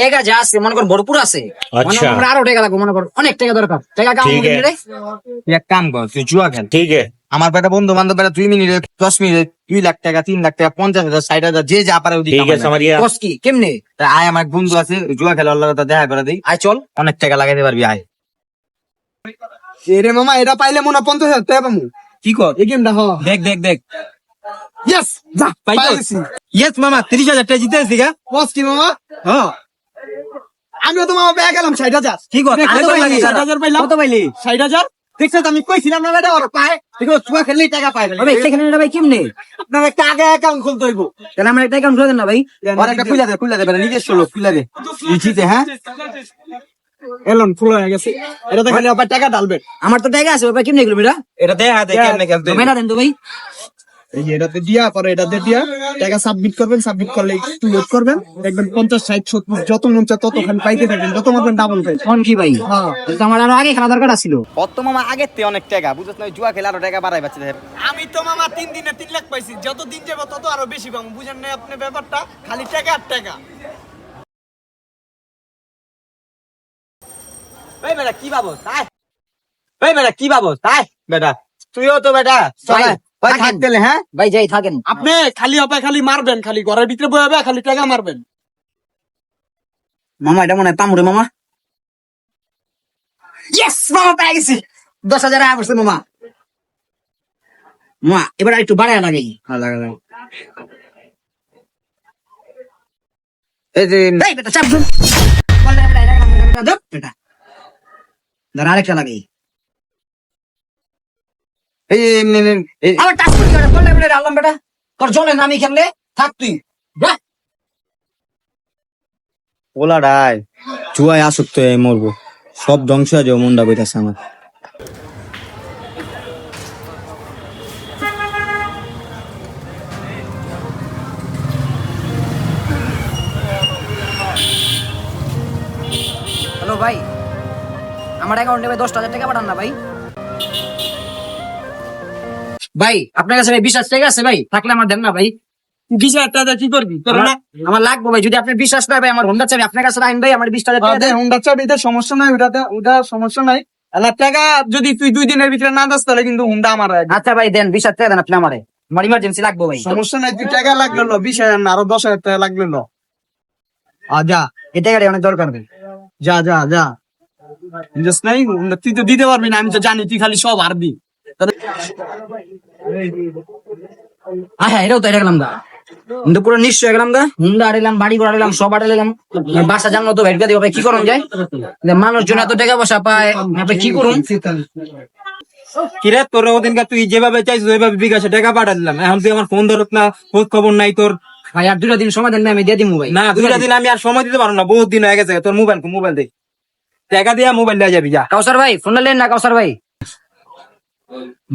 টাকা যা আছে মনে কর ভরপুর আছে, মনে কর আমরা আরো টাকা লাগবে, মনে কর অনেক টাকা দরকার, টাকা কামাবো কেমনে রে? তুই এক কাম কর, তুই জুয়া খেল। ठीक है আমার বেটা বন্ধু বান্ধব বেটা 2 মিনিটে 10 মিনিটে 2 লাখ টাকা 3 লাখ টাকা 50,000 60,000 যে যা পারে ওদিকে ठीक है समझ गया। কস কি কেমনে? আয় আমার এক বন্ধু আছে জুয়া খেলে, আল্লাহ কথা দেখা করে দিই, আয় চল। অনেক টাকা লাগাইতে পারবি আয়। এরে মামা এটা পাইলে মনে হয় 50,000 টাকা পাবো। কি কর এই গেমটা হ। দেখ দেখ দেখ ইয়েস যা পাইতো? পাইছি। ইয়েস মামা 30,000 টাকা জিতে আসছি গা। বস কি মামা? হ্যাঁ আমিও তো মামা পেয়ে গেলাম 60,000। কি কর কত পাইলি? 60,000 পাইলাম। কত পাইলি? 60,000 দেখছো তো আমি কইছিলাম না বেটা ওর পায়। দেখো জুয়া খেললেই টাকা পায়। ভাই সেখানে না ভাই কেমনে? আপনার একটা আগে অ্যাকাউন্ট খুলতে হইব। তাহলে আমার একটা অ্যাকাউন্ট খুলে দেন না ভাই। আর একটা খুলে দে বেটা, নিজস্ব লোক খুলে দে জিতে। হ্যাঁ এলন ফুল হয়ে গেছে। এটা তো খালি আবার টাকা ঢালবেন। আমার তো টাকা আছে, ভাই কেমনে এগুলো বেটা? এটা দে হাতে কেমনে খেলতে মেনা দেন তো ভাই। এই যে এটাতে দিয়া পরে এটাতে দিয়া টাকা সাবমিট করবেন, সাবমিট করলে একটু ওয়েট করবেন, দেখবেন 50 60 70 যত মন চায় তত খালি পাইতে থাকবেন, যত মারবেন ডাবল পাই। কোন কি ভাই? হ্যাঁ তো আমার আরো আগে খেলা দরকার ছিল। কত মামা আগের তে অনেক টাকা বুঝছ না, জুয়া খেলে আরো টাকা বাড়াই পাচ্ছে। আমি তো মামা 3 দিনে 3 লাখ পাইছি, যত দিন যাবে তত আরো বেশি পাবো। বুঝেন না আপনি ব্যাপারটা, খালি টাকা আর টাকা। এই বেটা কি ভাবো তাই? এই বেটা কি ভাবো তাই? বেটা তুইও তো বেটা চল ভাই থাকেন। থাকতে হ্যাঁ ভাই যাই থাকেন। আপনি খালি হবে খালি মারবেন, খালি ঘরের ভিতরে বয়ে হবে খালি টাকা মারবেন। মামা এটা মনে হয় পামুরে মামা। ইয়েস মামা পেয়ে গেছি 10,000 টাকা পড়ছে মামা। মামা এবার একটু বাড়ায় লাগাই। হ্যাঁ লাগা লাগা। এই যে এই বেটা চাপ শুন। বললে বেটা এটা লাগাম দাও বেটা। দাঁড়া আরেকটা লাগাই। এই এই আবার টাচ করে দিও, বললে বেটা আল্লাম বেটা। তোর জলে নামি খেললে থাক তুই। যা। ওলাডাই জুয়ায় আসক্ত হয়ে মরবো, সব ধ্বংস হয়ে যাবে মনটা কইতাছে আমার। হ্যালো ভাই, আমার অ্যাকাউন্টে ভাই 10,000 টাকা পাঠান না ভাই। ভাই আপনার কাছে ভাই 20,000 টাকা আছে ভাই, থাকলে আমার দেন না ভাই। 20,000 টাকা কি করবি তোর না? আমার লাগবে ভাই, যদি আপনি বিশ্বাস না ভাই আমার হোন্ডা চাবি আপনার কাছে রাখেন ভাই, আমার 20,000 টাকা দেন। হুন্ডা চাবি এটা সমস্যা নাই, ওটা সমস্যা নাই। এলা টাকা যদি তুই 2 দিনের ভিতরে না দাস তাহলে কিন্তু হুন্ডা আমার রাখবি। আচ্ছা ভাই দেন 20,000 টাকা দেন আপনি আমারে, আমার ইমার্জেন্সি লাগবে ভাই। সমস্যা নাই, তুই টাকা লাগলো 20,000 না আরো 10,000 টাকা লাগলো ল। যা এই টাকাটা অনেক দরকার ভাই। যা যা যা বুঝছ নাই, তুই তো দিতে পারবি না, আমি তো জানি তুই খালি সব হারবি। হ্যাঁ এটাও তো এটা গেলাম দা, কিন্তু পুরো নিশ্চয় গেলাম দা। হুন্ডা আড়াইলাম, বাড়ি ঘর আড়াইলাম, সব আড়াইলাম, বাসা জানলো তো ভেটকা দিব ভাই, কি করুন যায়? মানুষজন এত টাকা পয়সা পায়, আপনি কি করুন? কিরে তোর ওদিনকার তুই যেভাবে চাইছিস ওইভাবে বিকাশে টাকা পাঠা দিলাম, এখন তুই আমার ফোন ধরত না, খোঁজ খবর নাই তোর। ভাই আর 2 দিন সময় দেন না, আমি দিয়ে দিবো ভাই। না 2টা দিন আমি আর সময় দিতে পারবো না, বহুত দিন হয়ে গেছে। তোর মোবাইল দে, টাকা দিয়া মোবাইল দেওয়া যাবি যা। কাউসার ভাই ফোনটা লেন না, কাউসার ভাই।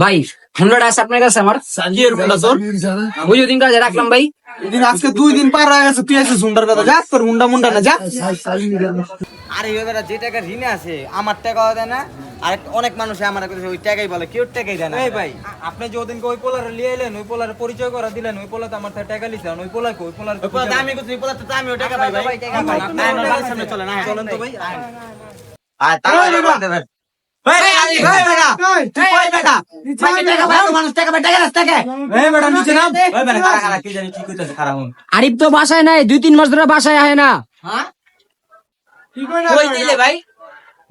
ভাই হুন্ডাটা আছে আপনার কাছে আমার, সাজিয়ের কথা তোর ওই দিন কাজে রাখলাম ভাই। এদিন আজকে 2 দিন পার হয়ে গেছে, তুই আছিস হুন্ডার কথা, যা তোর হুন্ডা মুন্ডা না যা। আরে এবার যে টাকা ঋণে আছে আমার টাকাও দেয় না, আর অনেক মানুষ আমার কাছে ওই টাকাই বলে, কেউ টাকাই দেয় না। এই ভাই আপনি যে ওদিনকে ওই পোলারে লিয়ে এলেন, ওই পোলারে পরিচয় করা দিলেন, ওই পোলাতে আমার থেকে টাকা লিছেন, ওই পোলা কই? ওই পোলার আমি কইছি ওই পোলাতে তো আমিও টাকা পাই ভাই। টাকা পাই না, না বাড়ির সামনে চলেন না, চলেন তো ভাই। আয় তাড়াতাড়ি বলতে ভাই। এই বেটা তুই কই বেটা? ভাই টাকা ভাই, মানুষ টাকা ভাই, টাকা টাকা। এই বেটা নিচে নাম। ওই বেটা খারাপ কি জানি কি কইতাছে খারাপ। আরিফ তো বাসায় নাই, 2-3 মাস ধরে বাসায় আহে না। হ্যাঁ কই দিলে ভাই?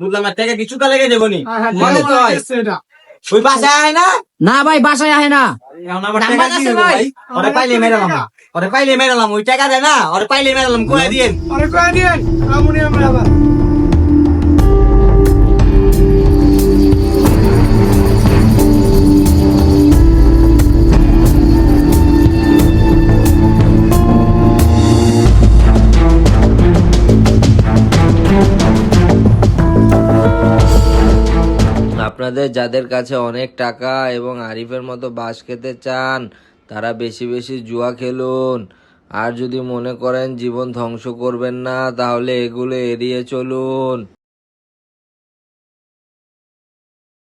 বুঝলাম না, টাকা কিছু কা লেগে যাবনি মনে তো হয়। ওই বাসায় আয় না? না ভাই বাসায় আহে না। এখন আমার টাকা কি হইবো ভাই? ওরে পাইলে মেরালাম, ওই টাকা দেয় না, ওরে পাইলে মেরালাম, কয়ে দিয়েন। আরে কই দিন আমুনি আমরা আবার আপনাদের যাদের কাছে অনেক টাকা এবং আরিফের মতো বাস খেতে চান তারা বেশি বেশি জুয়া খেলুন। আর যদি মনে করেন জীবন ধ্বংস করবেন না তাহলে এগুলো এড়িয়ে চলুন।